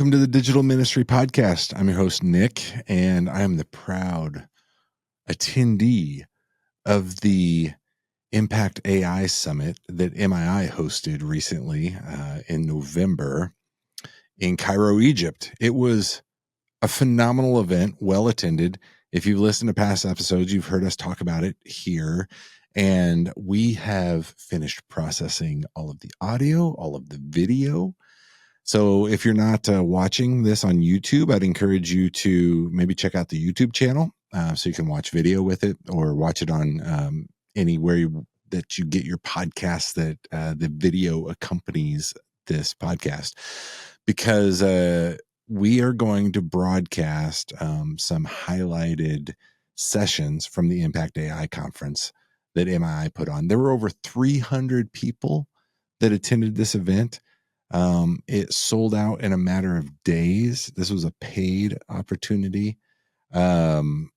welcome to the Digital Ministry Podcast. I'm your host, Nick, and I am the proud attendee of the Impact AI Summit that MII hosted recently in November in Cairo, Egypt. It was a phenomenal event, well attended. If you've listened to past episodes, you've heard us talk about it here. And we have finished processing all of the audio, all of the video. So if you're not watching this on YouTube, I'd encourage you to maybe check out the YouTube channel so you can watch video with it, or watch it on anywhere that you get your podcasts that the video accompanies this podcast, because we are going to broadcast some highlighted sessions from the Impact AI conference that MII put on. There were over 300 people that attended this event. It sold out in a matter of days. This was a paid opportunity. The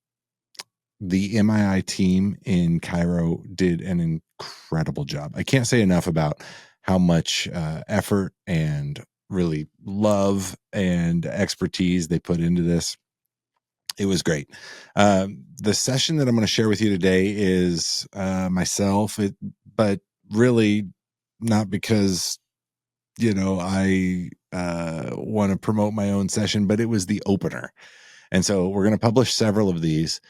MII team in Cairo did an incredible job. I can't say enough about how much effort and really love and expertise they put into this. It was great. The session that I'm going to share with you today is myself, but really not because I want to promote my own session, but it was the opener. And so we're going to publish several of these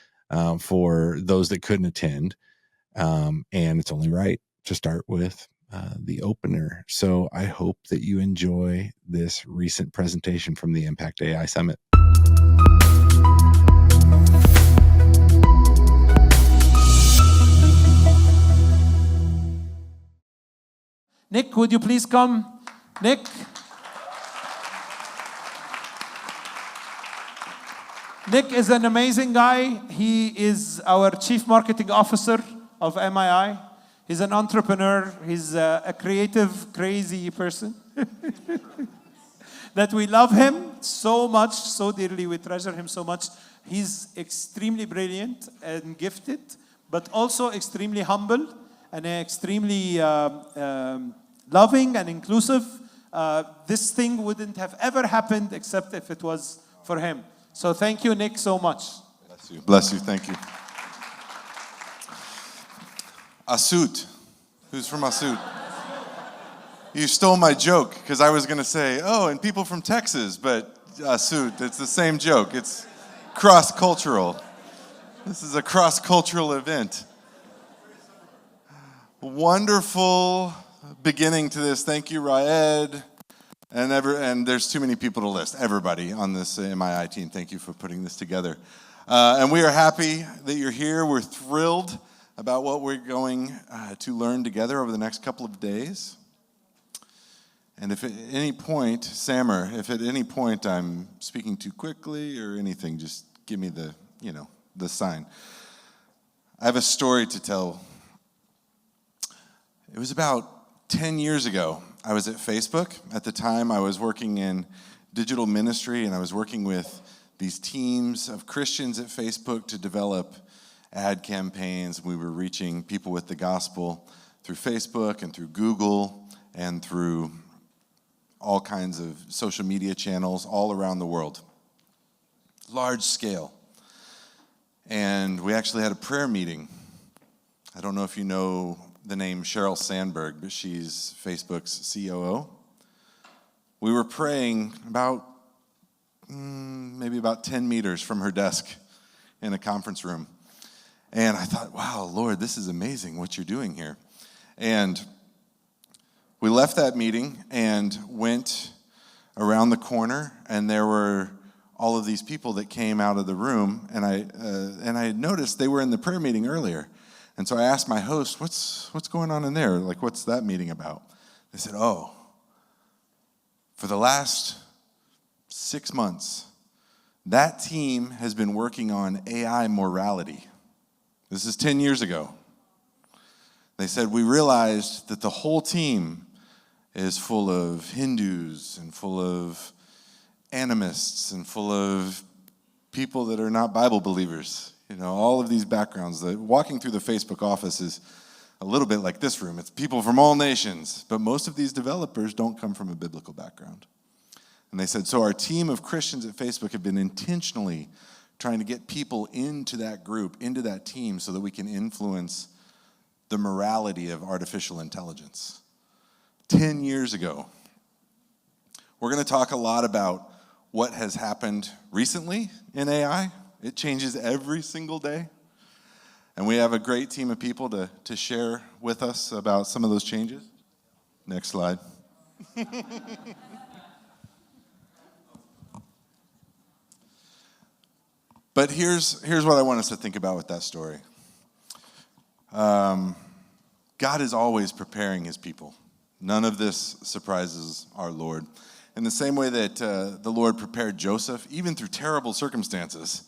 for those that couldn't attend. And it's only right to start with the opener. So I hope that you enjoy this recent presentation from the Impact AI Summit. Nick, would you please come? Nick. Nick is an amazing guy. He is our Chief Marketing Officer of MII. He's an entrepreneur. He's a creative, crazy person. That we love him so much, so dearly. We treasure him so much. He's extremely brilliant and gifted, but also extremely humble and extremely loving and inclusive. This thing wouldn't have ever happened except if it was for him. So thank you, Nick, so much. Bless you. Bless you. Thank you. Asut. Who's from Asut? You stole my joke, because I was going to say, and people from Texas, but Asut, it's the same joke. It's cross-cultural. This is a cross-cultural event. Wonderful beginning to this. Thank you, Raed. And there's too many people to list. Everybody on this MII team, thank you for putting this together. And we are happy that you're here. We're thrilled about what we're going to learn together over the next couple of days. And if at any point, Samer, if at any point I'm speaking too quickly or anything, just give me the sign. I have a story to tell. It was about 10 years ago. I was at Facebook. At the time, I was working in digital ministry, and I was working with these teams of Christians at Facebook to develop ad campaigns. We were reaching people with the gospel through Facebook and through Google and through all kinds of social media channels all around the world. Large scale. And we actually had a prayer meeting. I don't know if you know the name Sheryl Sandberg, but she's Facebook's COO. We were praying about maybe about 10 meters from her desk in a conference room. And I thought, wow, Lord, this is amazing what you're doing here. And we left that meeting and went around the corner, and there were all of these people that came out of the room, and I noticed they were in the prayer meeting earlier. And so I asked my host, what's going on in there? Like, what's that meeting about? They said, for the last 6 months, that team has been working on AI morality. This is 10 years ago. They said, we realized that the whole team is full of Hindus and full of animists and full of people that are not Bible believers. All of these backgrounds. Walking through the Facebook office is a little bit like this room. It's people from all nations, but most of these developers don't come from a biblical background. And they said, so our team of Christians at Facebook have been intentionally trying to get people into that group, into that team, so that we can influence the morality of artificial intelligence. 10 years ago. We're going to talk a lot about what has happened recently in AI. It changes every single day. And we have a great team of people to share with us about some of those changes. Next slide. But here's what I want us to think about with that story. God is always preparing his people. None of this surprises our Lord. In the same way that the Lord prepared Joseph, even through terrible circumstances,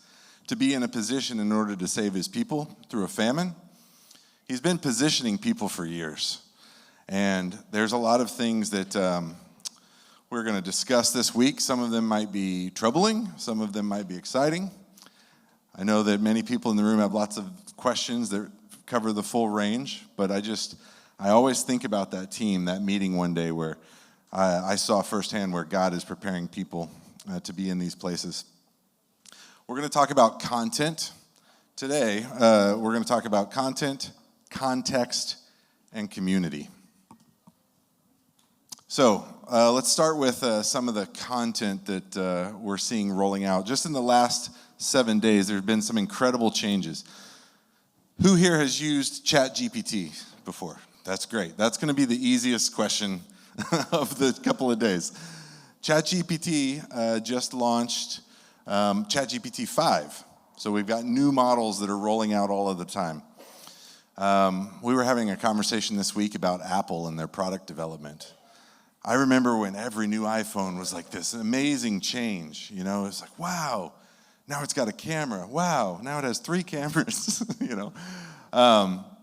to be in a position in order to save his people through a famine, he's been positioning people for years. And there's a lot of things that we're going to discuss this week. Some of them might be troubling. Some of them might be exciting. I know that many people in the room have lots of questions that cover the full range, but I always think about that team, that meeting one day where I saw firsthand where God is preparing people to be in these places. We're going to talk about content today. We're going to talk about content, context, and community. So let's start with some of the content that we're seeing rolling out. Just in the last 7 days, there have been some incredible changes. Who here has used ChatGPT before? That's great. That's going to be the easiest question of the couple of days. ChatGPT just launched ChatGPT 5. So we've got new models that are rolling out all of the time. We were having a conversation this week about Apple and their product development. I remember when every new iPhone was like this amazing change. You know, it's like, wow, now it's got a camera. Wow, now it has 3 cameras.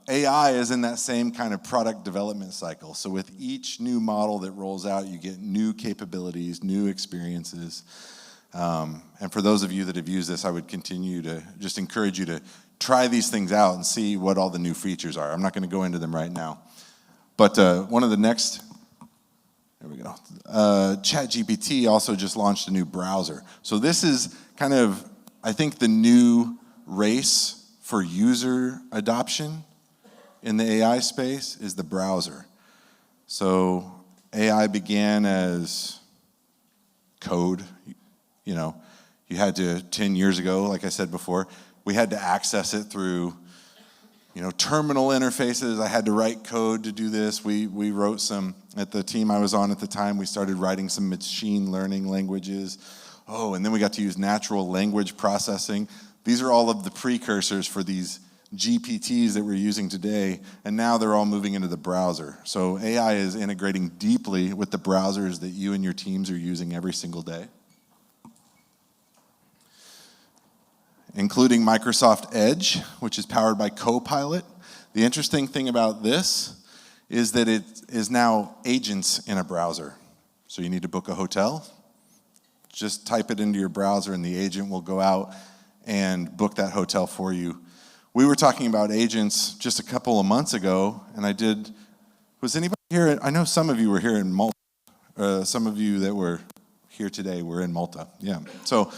AI is in that same kind of product development cycle. So with each new model that rolls out, you get new capabilities, new experiences. And for those of you that have used this, I would continue to just encourage you to try these things out and see what all the new features are. I'm not going to go into them right now. But one of the next, there we go. ChatGPT also just launched a new browser. So this is kind of, I think, the new race for user adoption in the AI space is the browser. So AI began as code. You know, you had to, 10 years ago, like I said before, we had to access it through, terminal interfaces. I had to write code to do this. We wrote some, at the team I was on at the time, we started writing some machine learning languages. Oh, and then we got to use natural language processing. These are all of the precursors for these GPTs that we're using today, and now they're all moving into the browser. So AI is integrating deeply with the browsers that you and your teams are using every single day, including Microsoft Edge, which is powered by Copilot. The interesting thing about this is that it is now agents in a browser. So you need to book a hotel, just type it into your browser and the agent will go out and book that hotel for you. We were talking about agents just a couple of months ago, and was anybody here? I know some of you were here in Malta. Some of you that were here today were in Malta. Yeah. So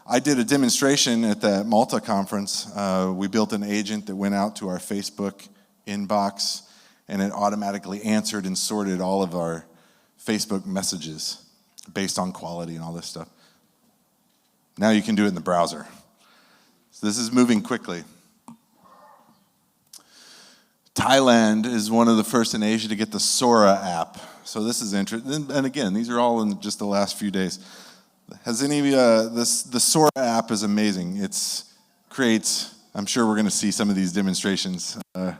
I did a demonstration at that Malta conference. We built an agent that went out to our Facebook inbox, and it automatically answered and sorted all of our Facebook messages based on quality and all this stuff. Now you can do it in the browser. So this is moving quickly. Thailand is one of the first in Asia to get the Sora app. So this is interesting. And again, these are all in just the last few days. Has any of the Sora app is amazing. I'm sure we're going to see some of these demonstrations here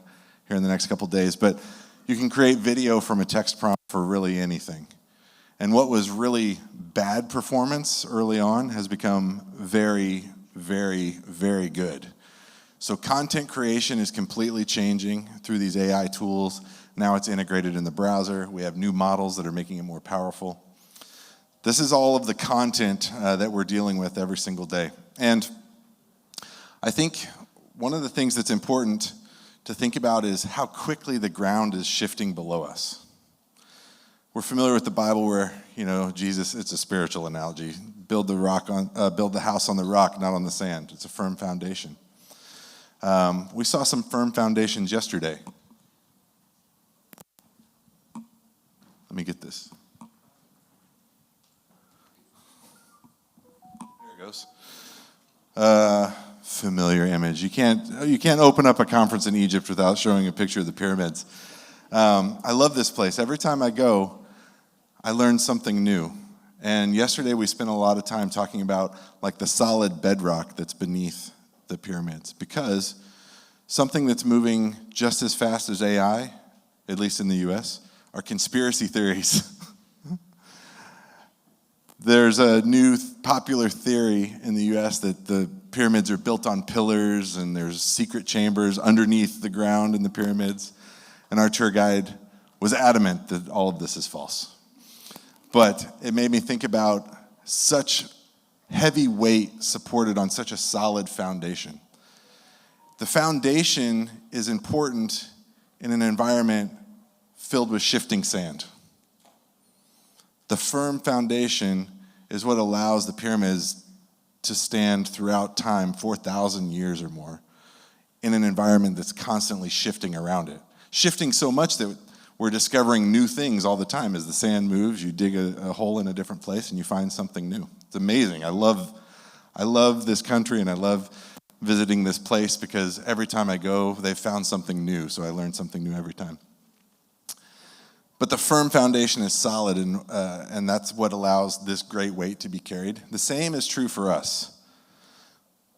in the next couple days, but you can create video from a text prompt for really anything. And what was really bad performance early on has become very, very, very good. So content creation is completely changing through these AI tools. Now it's integrated in the browser. We have new models that are making it more powerful. This is all of the content that we're dealing with every single day. And I think one of the things that's important to think about is how quickly the ground is shifting below us. We're familiar with the Bible where, Jesus, it's a spiritual analogy. Build the house on the rock, not on the sand. It's a firm foundation. We saw some firm foundations yesterday. Let me get this. There it goes. Familiar image. You can't open up a conference in Egypt without showing a picture of the pyramids. I love this place. Every time I go, I learn something new. And yesterday we spent a lot of time talking about like the solid bedrock that's beneath the pyramids, because something that's moving just as fast as AI, at least in the US, are conspiracy theories. There's a new popular theory in the US that the pyramids are built on pillars and there's secret chambers underneath the ground in the pyramids. And our tour guide was adamant that all of this is false. But it made me think about such heavy weight supported on such a solid foundation. The foundation is important in an environment filled with shifting sand. The firm foundation is what allows the pyramids to stand throughout time, 4,000 years or more, in an environment that's constantly shifting around it. Shifting so much that we're discovering new things all the time. As the sand moves, you dig a hole in a different place and you find something new. It's amazing. I love this country and I love visiting this place because every time I go, they've found something new, so I learn something new every time. But the firm foundation is solid, and that's what allows this great weight to be carried. The same is true for us.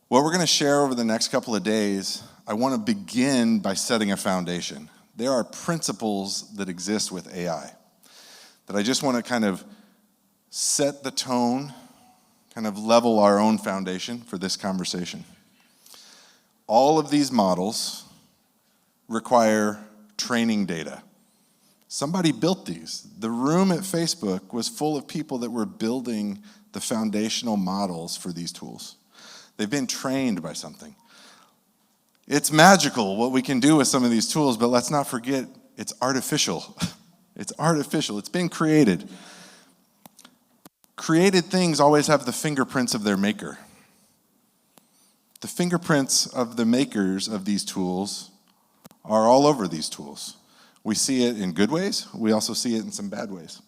What we're going to share over the next couple of days, I want to begin by setting a foundation. There are principles that exist with AI that I just want to kind of set the tone, kind of level our own foundation for this conversation. All of these models require training data. Somebody built these. The room at Facebook was full of people that were building the foundational models for these tools. They've been trained by something. It's magical what we can do with some of these tools, but let's not forget it's artificial. It's artificial. It's been created. Created things always have the fingerprints of their maker. The fingerprints of the makers of these tools are all over these tools. We see it in good ways. We also see it in some bad ways.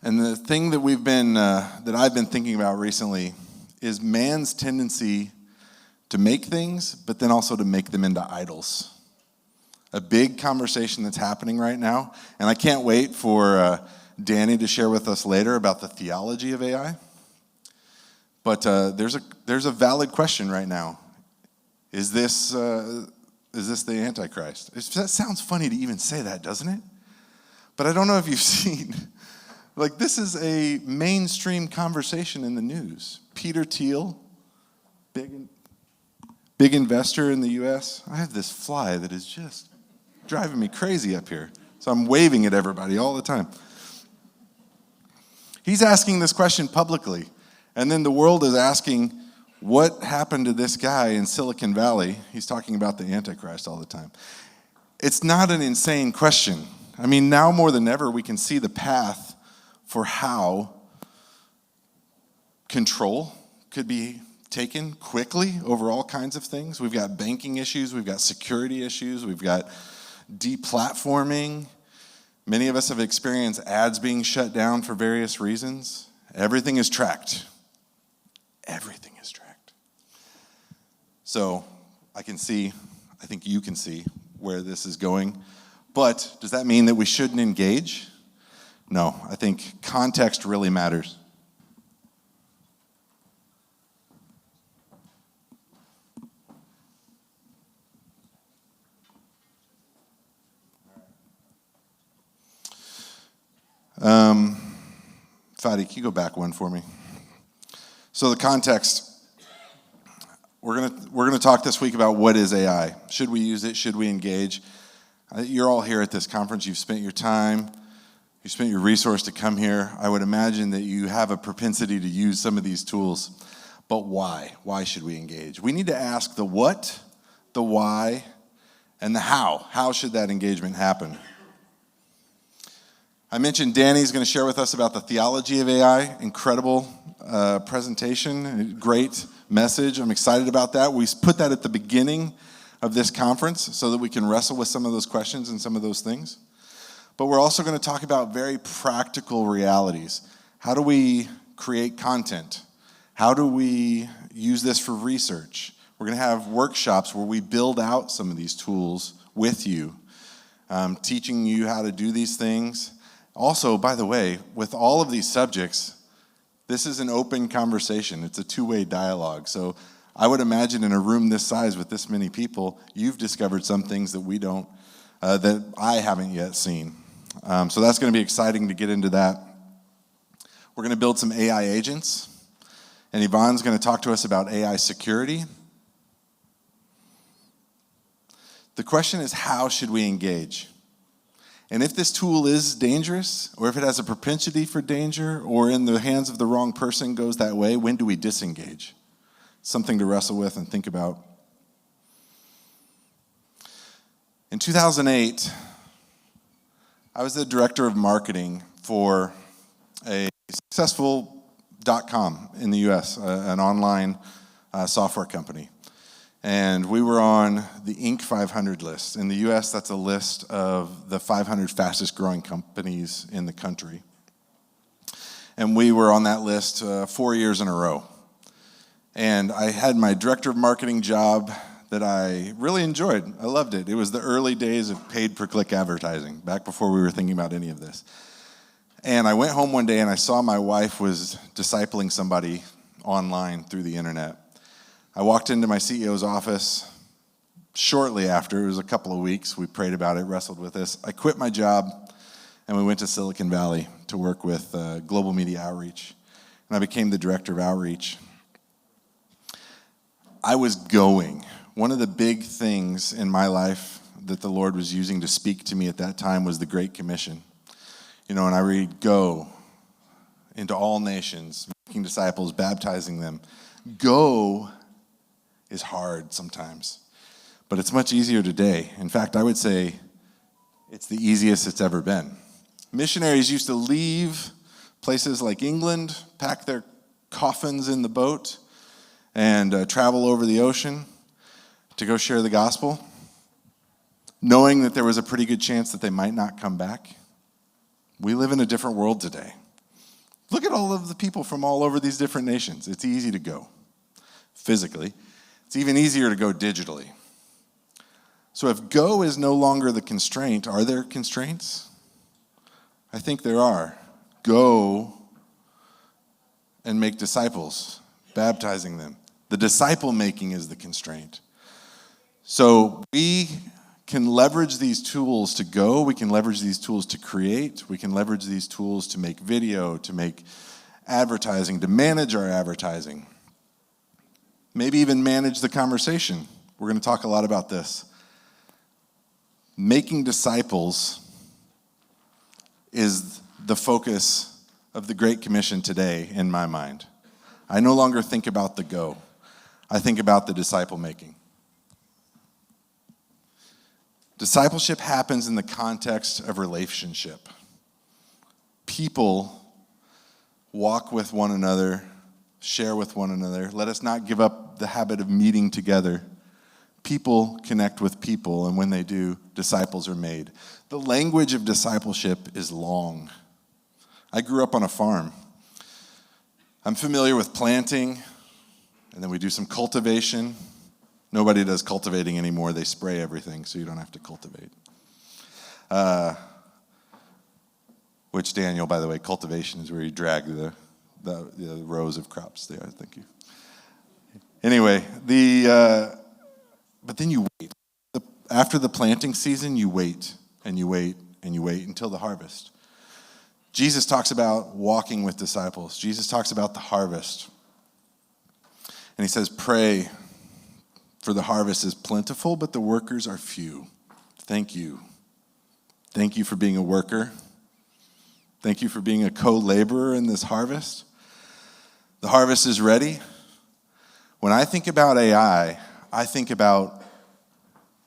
And the thing that I've been thinking about recently is man's tendency to make things, but then also to make them into idols. A big conversation that's happening right now, and I can't wait for Danny to share with us later about the theology of AI. But there's a valid question right now. Is this the Antichrist? That sounds funny to even say that, doesn't it? But I don't know if you've seen, this is a mainstream conversation in the news. Peter Thiel, big investor in the U.S. I have this fly that is just driving me crazy up here. So I'm waving at everybody all the time. He's asking this question publicly. And then the world is asking, what happened to this guy in Silicon Valley? He's talking about the Antichrist all the time. It's not an insane question. I mean, now more than ever, we can see the path for how control could be taken quickly over all kinds of things. We've got banking issues, we've got security issues, we've got deplatforming. Many of us have experienced ads being shut down for various reasons. Everything is tracked. Everything is tracked. So I think you can see where this is going. But does that mean that we shouldn't engage? No, I think context really matters. Fadi, can you go back one for me? So the context, we're gonna talk this week about what is AI. Should we use it? Should we engage? You're all here at this conference. You've spent your time. You spent your resource to come here. I would imagine that you have a propensity to use some of these tools. But why? Why should we engage? We need to ask the what, the why, and the how. How should that engagement happen? I mentioned Danny's going to share with us about the theology of AI. Incredible presentation, great message. I'm excited about that. We put that at the beginning of this conference so that we can wrestle with some of those questions and some of those things. But we're also going to talk about very practical realities. How do we create content? How do we use this for research? We're going to have workshops where we build out some of these tools with you, teaching you how to do these things. Also, by the way, with all of these subjects, this is an open conversation. It's a two-way dialogue. So I would imagine in a room this size with this many people, you've discovered some things that we don't, that I haven't yet seen. So that's going to be exciting to get into that. We're going to build some AI agents. And Yvonne's going to talk to us about AI security. The question is, how should we engage? And if this tool is dangerous, or if it has a propensity for danger, or in the hands of the wrong person goes that way, when do we disengage? Something to wrestle with and think about. In 2008, I was the director of marketing for a successful .com in the US, an online software company. And we were on the Inc. 500 list. In the US, that's a list of the 500 fastest growing companies in the country. And we were on that list 4 years in a row. And I had my director of marketing job that I really enjoyed. I loved it. It was the early days of paid per click advertising, back before we were thinking about any of this. And I went home one day and I saw my wife was discipling somebody online through the internet. I walked into my CEO's office shortly after. It was a couple of weeks. We prayed about it, wrestled with this. I quit my job, and we went to Silicon Valley to work with global media outreach. And I became the director of outreach. I was going. One of the big things in my life that the Lord was using to speak to me at that time was the Great Commission. You know, and I read, go into all nations, making disciples, baptizing them. Go is hard sometimes, but it's much easier today. In fact, I would say it's the easiest it's ever been. Missionaries used to leave places like England, pack their coffins in the boat, and travel over the ocean to go share the gospel, knowing that there was a pretty good chance that they might not come back. We live in a different world today. Look at all of the people from all over these different nations. It's easy to go physically. It's even easier to go digitally. So if go is no longer the constraint, are there constraints? I think there are. Go and make disciples, baptizing them. The disciple making is the constraint. So we can leverage these tools to go. We can leverage these tools to create. We can leverage these tools to make video, to make advertising, to manage our advertising. Maybe even manage the conversation. We're going to talk a lot about this. Making disciples is the focus of the Great Commission today in my mind. I no longer think about the go. I think about the disciple making. Discipleship happens in the context of relationship. People walk with one another, share with one another. Let us not give up the habit of meeting together. People connect with people, and when they do, disciples are made. The language of discipleship is long. I grew up on a farm. I'm familiar with planting, and then we do some cultivation. Nobody does cultivating anymore. They spray everything, so you don't have to cultivate. Which, Daniel, by the way, cultivation is where you drag the rows of crops there. Thank you. Anyway, but then you wait. After the planting season, you wait, and you wait, and you wait until the harvest. Jesus talks about walking with disciples. Jesus talks about the harvest. And he says, pray, for the harvest is plentiful, but the workers are few. Thank you. Thank you for being a worker. Thank you for being a co-laborer in this harvest. The harvest is ready. When I think about AI, I think about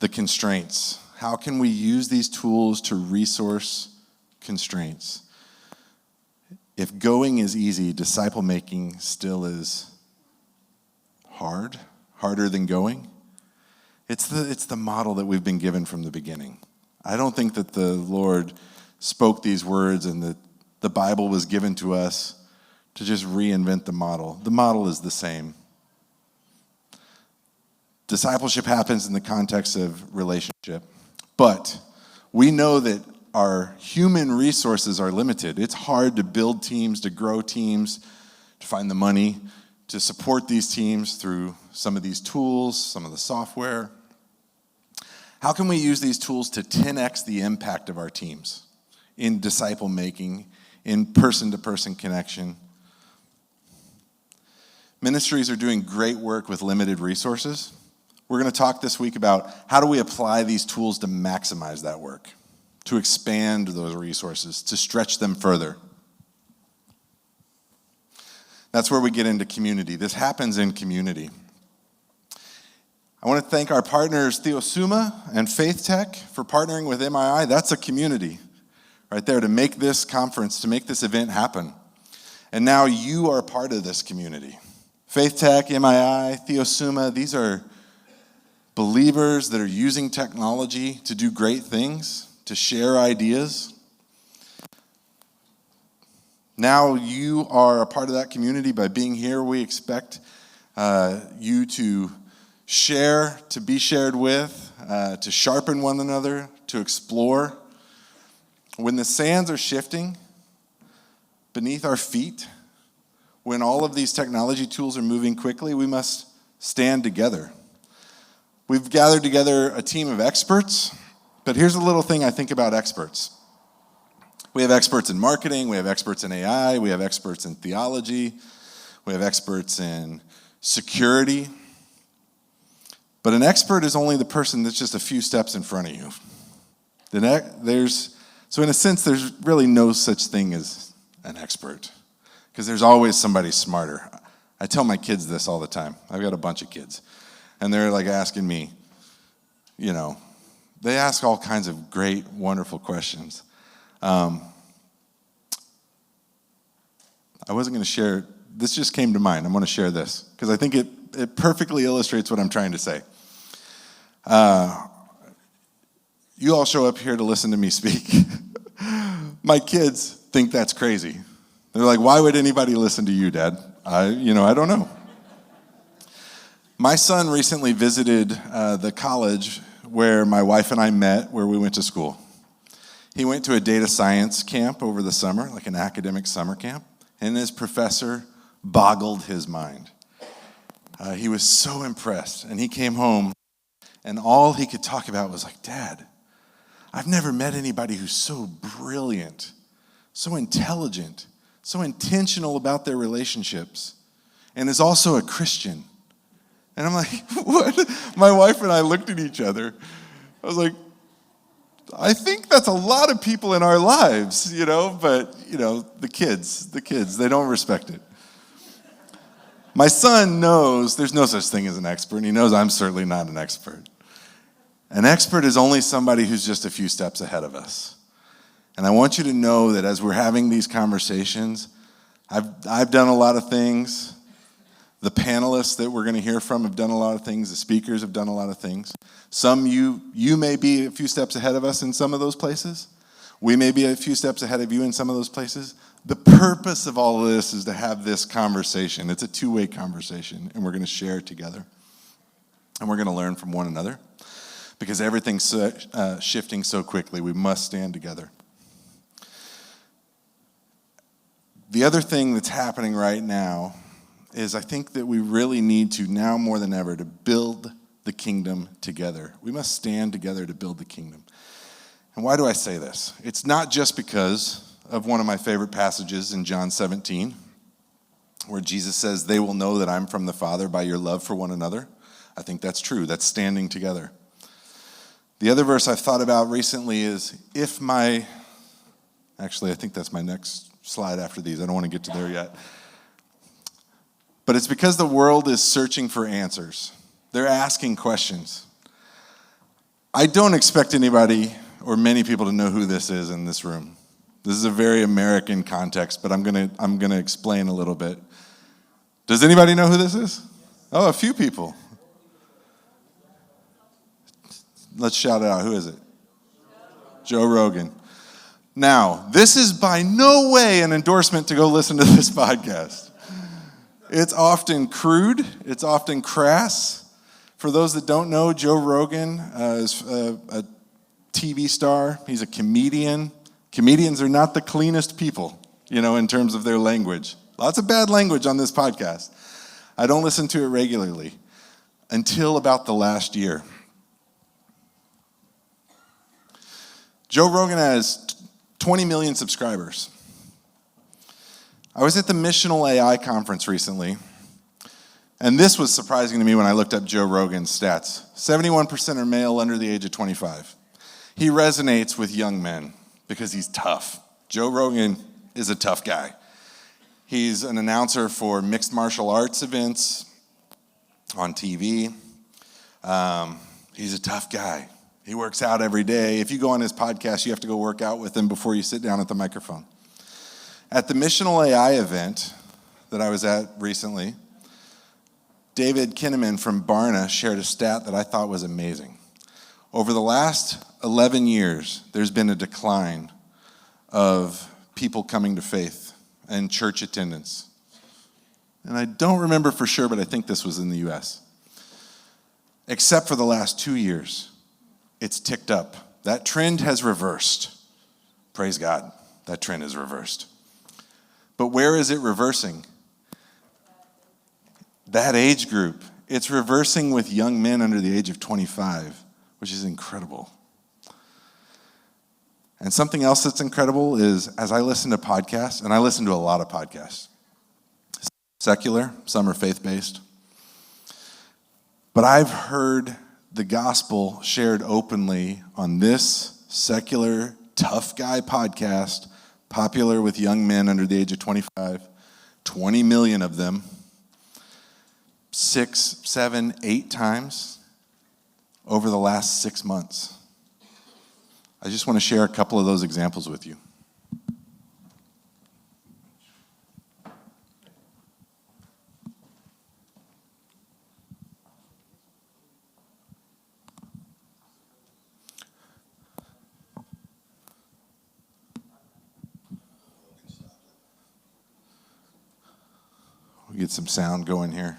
the constraints. How can we use these tools to resource constraints? If going is easy, disciple making still is harder than going. It's the model that we've been given from the beginning. I don't think that the Lord spoke these words and that the Bible was given to us to just reinvent the model. The model is the same. Discipleship happens in the context of relationship, but we know that our human resources are limited. It's hard to build teams, to grow teams, to find the money, to support these teams through some of these tools, some of the software. How can we use these tools to 10x the impact of our teams in disciple making, in person-to-person connection? Ministries are doing great work with limited resources. We're going to talk this week about how do we apply these tools to maximize that work, to expand those resources, to stretch them further. That's where we get into community. This happens in community. I want to thank our partners, Theosuma and Faith Tech, for partnering with MII. That's a community right there to make this conference, to make this event happen. And now you are a part of this community. Faith Tech, MII, Theosuma, these are believers that are using technology to do great things, to share ideas. Now you are a part of that community. By being here, we expect you to share, to be shared with, to sharpen one another, to explore. When the sands are shifting beneath our feet, when all of these technology tools are moving quickly, we must stand together. We've gathered together a team of experts, but here's a little thing I think about experts. We have experts in marketing, we have experts in AI, we have experts in theology, we have experts in security. But an expert is only the person that's just a few steps in front of you. So in a sense, there's really no such thing as an expert, because there's always somebody smarter. I tell my kids this all the time. I've got a bunch of kids. And they're like asking me, they ask all kinds of great, wonderful questions. I wasn't going to share, this just came to mind. I'm going to share this because I think it perfectly illustrates what I'm trying to say. You all show up here to listen to me speak. My kids think that's crazy. They're like, why would anybody listen to you, Dad? I don't know. My son recently visited the college where my wife and I met, where we went to school. He went to a data science camp over the summer, like an academic summer camp, and his professor boggled his mind. He was so impressed, and he came home, and all he could talk about was like, Dad, I've never met anybody who's so brilliant, so intelligent, so intentional about their relationships, and is also a Christian. And I'm like, what? My wife and I looked at each other. I was like, I think that's a lot of people in our lives, but, the kids, they don't respect it. My son knows there's no such thing as an expert, and he knows I'm certainly not an expert. An expert is only somebody who's just a few steps ahead of us. And I want you to know that as we're having these conversations, I've done a lot of things. The panelists that we're going to hear from have done a lot of things. The speakers have done a lot of things. Some you may be a few steps ahead of us in some of those places. We may be a few steps ahead of you in some of those places. The purpose of all of this is to have this conversation. It's a two-way conversation, and we're going to share it together. And we're going to learn from one another because everything's shifting so quickly. We must stand together. The other thing that's happening right now is I think that we really need to, now more than ever, to build the kingdom together. We must stand together to build the kingdom. And why do I say this? It's not just because of one of my favorite passages in John 17, where Jesus says, they will know that I'm from the Father by your love for one another. I think that's true. That's standing together. The other verse I've thought about recently is, actually, I think that's my next slide after these. I don't want to get to there yet. But it's because the world is searching for answers. They're asking questions. I don't expect anybody or many people to know who this is in this room. This is a very American context, but I'm gonna explain a little bit. Does anybody know who this is? Oh, a few people. Let's shout it out. Who is it? Joe Rogan. Now, this is by no way an endorsement to go listen to this podcast. It's often crude. It's often crass. For those that don't know, Joe Rogan is a TV star. He's a comedian. Comedians are not the cleanest people, in terms of their language. Lots of bad language on this podcast. I don't listen to it regularly until about the last year. Joe Rogan has 20 million subscribers. I was at the Missional AI conference recently, and this was surprising to me when I looked up Joe Rogan's stats. 71% are male under the age of 25. He resonates with young men because he's tough. Joe Rogan is a tough guy. He's an announcer for mixed martial arts events on TV. He's a tough guy. He works out every day. If you go on his podcast, you have to go work out with him before you sit down at the microphone. At the Missional AI event that I was at recently, David Kinnaman from Barna shared a stat that I thought was amazing. Over the last 11 years, there's been a decline of people coming to faith and church attendance. And I don't remember for sure, but I think this was in the US. Except for the last 2 years, it's ticked up. That trend has reversed. Praise God, that trend is reversed. But where is it reversing? That age group. It's reversing with young men under the age of 25, which is incredible. And something else that's incredible is, as I listen to podcasts, and I listen to a lot of podcasts, secular, some are faith-based, but I've heard the gospel shared openly on this secular, tough guy podcast, popular with young men under the age of 25, 20 million of them, 6, 7, 8 times over the last 6 months. I just want to share a couple of those examples with you. We'll get some sound going here.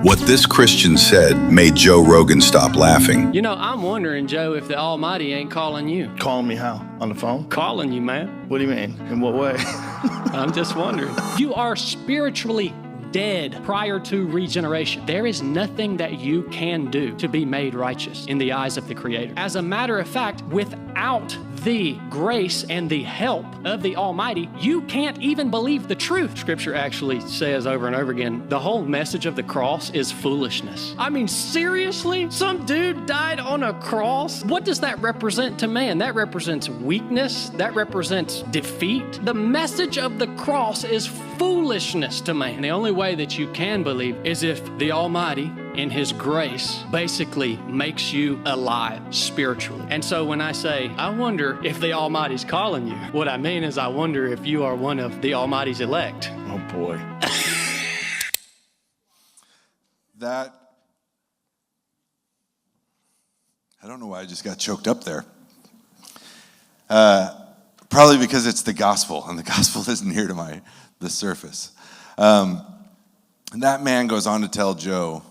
What this Christian said made Joe Rogan stop laughing. I'm wondering, Joe, if the Almighty ain't calling you. Calling me how? On the phone? Calling you, man. What do you mean? In what way? I'm just wondering. You are spiritually dead prior to regeneration. There is nothing that you can do to be made righteous in the eyes of the Creator. As a matter of fact, without the grace and the help of the Almighty, you can't even believe the truth. Scripture actually says over and over again, the whole message of the cross is foolishness. I mean, seriously? Some dude died on a cross? What does that represent to man? That represents weakness. That represents defeat. The message of the cross is foolishness to man. The only way that you can believe is if the Almighty, in His grace, basically makes you alive spiritually. And so when I say, I wonder if the Almighty's calling you, what I mean is I wonder if you are one of the Almighty's elect. Oh boy. I don't know why I just got choked up there. Probably because it's the gospel, and the gospel isn't here to the surface. And that man goes on to tell Joe,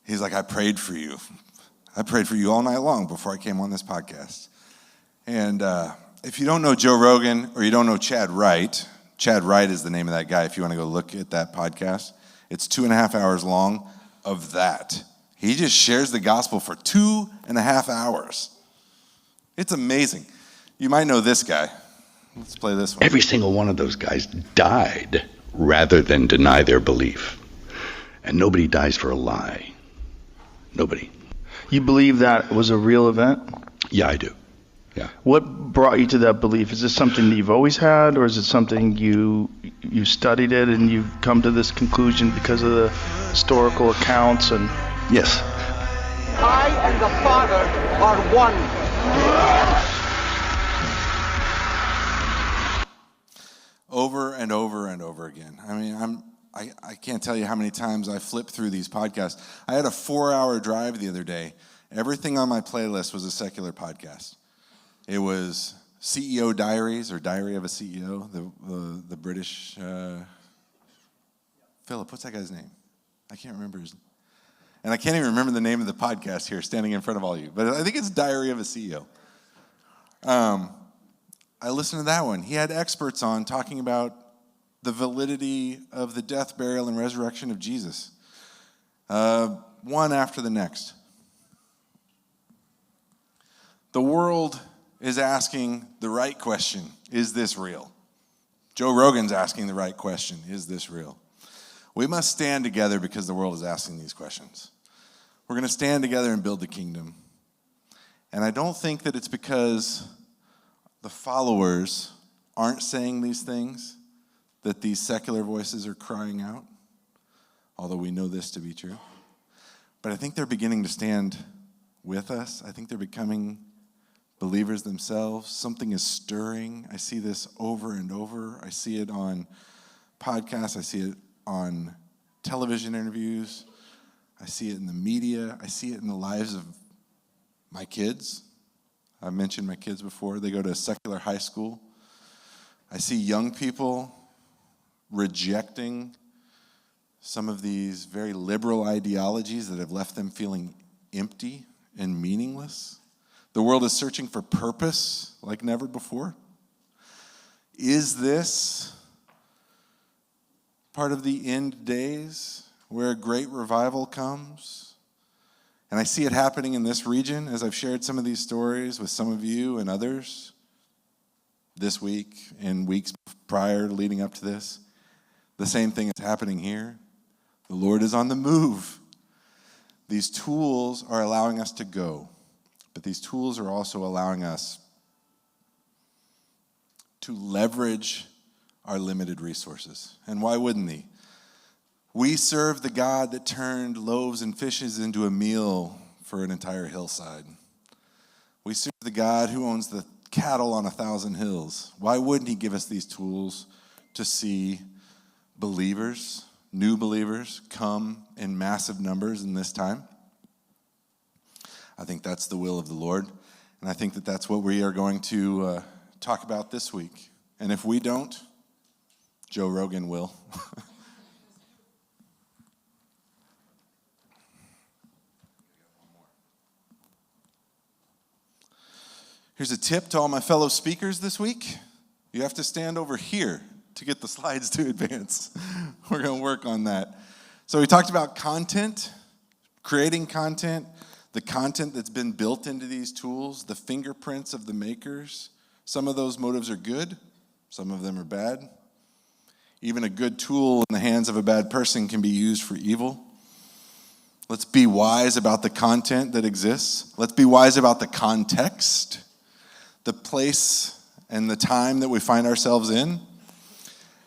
he's like, I prayed for you. I prayed for you all night long before I came on this podcast. And if you don't know Joe Rogan or you don't know Chad Wright is the name of that guy if you want to go look at that podcast. It's 2.5 hours long of that. He just shares the gospel for 2.5 hours. It's amazing. You might know this guy. Let's play this one. Every single one of those guys died rather than deny their belief. And nobody dies for a lie. Nobody. You believe that was a real event? Yeah, I do. Yeah. What brought you to that belief? Is this something that you've always had, or is it something you studied it and you've come to this conclusion because of the historical accounts? And Yes. I and the Father are one. Over and over and over again. I mean, I can't tell you how many times I flipped through these podcasts. I had a 4-hour drive the other day. Everything on my playlist was a secular podcast. It was CEO Diaries, or Diary of a CEO, the British, Philip, what's that guy's name? I can't remember his name. And I can't even remember the name of the podcast here, standing in front of all you. But I think it's Diary of a CEO. I listened to that one. He had experts on talking about the validity of the death, burial, and resurrection of Jesus. One after the next. The world is asking the right question, is this real? Joe Rogan's asking the right question, is this real? We must stand together because the world is asking these questions. We're going to stand together and build the kingdom. And I don't think that it's because the followers aren't saying these things that these secular voices are crying out, although we know this to be true. But I think they're beginning to stand with us. I think they're becoming believers themselves. Something is stirring. I see this over and over. I see it on podcasts. I see it on television interviews. I see it in the media. I see it in the lives of my kids. I've mentioned my kids before. They go to a secular high school. I see young people rejecting some of these very liberal ideologies that have left them feeling empty and meaningless. The world is searching for purpose like never before. Is this part of the end days where a great revival comes? And I see it happening in this region as I've shared some of these stories with some of you and others this week and weeks prior leading up to this. The same thing is happening here. The Lord is on the move. These tools are allowing us to go, but these tools are also allowing us to leverage our limited resources. And why wouldn't they? We serve the God that turned loaves and fishes into a meal for an entire hillside. We serve the God who owns the cattle on 1,000 hills. Why wouldn't he give us these tools to see believers, new believers, come in massive numbers in this time? I think that's the will of the Lord. And I think that that's what we are going to talk about this week. And if we don't, Joe Rogan will. Here's a tip to all my fellow speakers this week. You have to stand over here to get the slides to advance. We're going to work on that. So we talked about content, creating content, the content that's been built into these tools, the fingerprints of the makers. Some of those motives are good. Some of them are bad. Even a good tool in the hands of a bad person can be used for evil. Let's be wise about the content that exists. Let's be wise about the context, the place and the time that we find ourselves in,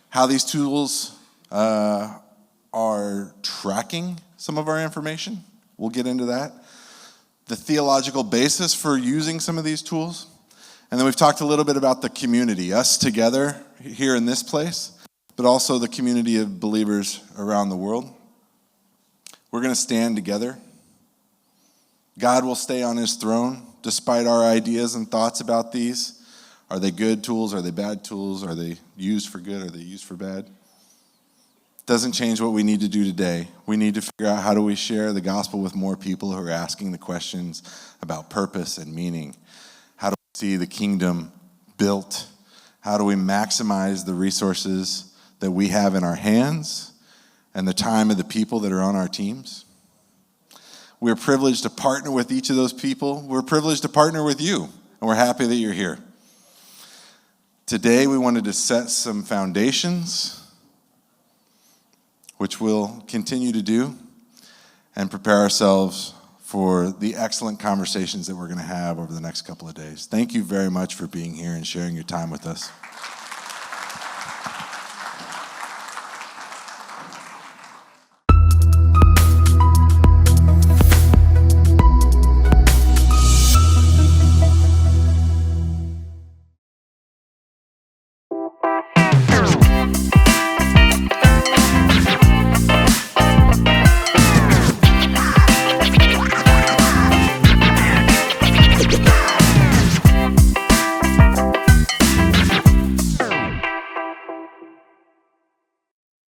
how these tools are tracking some of our information. We'll get into that. The theological basis for using some of these tools. And then we've talked a little bit about the community, us together here in this place, but also the community of believers around the world. We're going to stand together. God will stay on his throne despite our ideas and thoughts about these. Are they good tools? Are they bad tools? Are they used for good? Are they used for bad? Doesn't change what we need to do today. We need to figure out how do we share the gospel with more people who are asking the questions about purpose and meaning. How do we see the kingdom built? How do we maximize the resources that we have in our hands and the time of the people that are on our teams? We're privileged to partner with each of those people. We're privileged to partner with you, and we're happy that you're here. Today, we wanted to set some foundations, which we'll continue to do, and prepare ourselves for the excellent conversations that we're going to have over the next couple of days. Thank you very much for being here and sharing your time with us.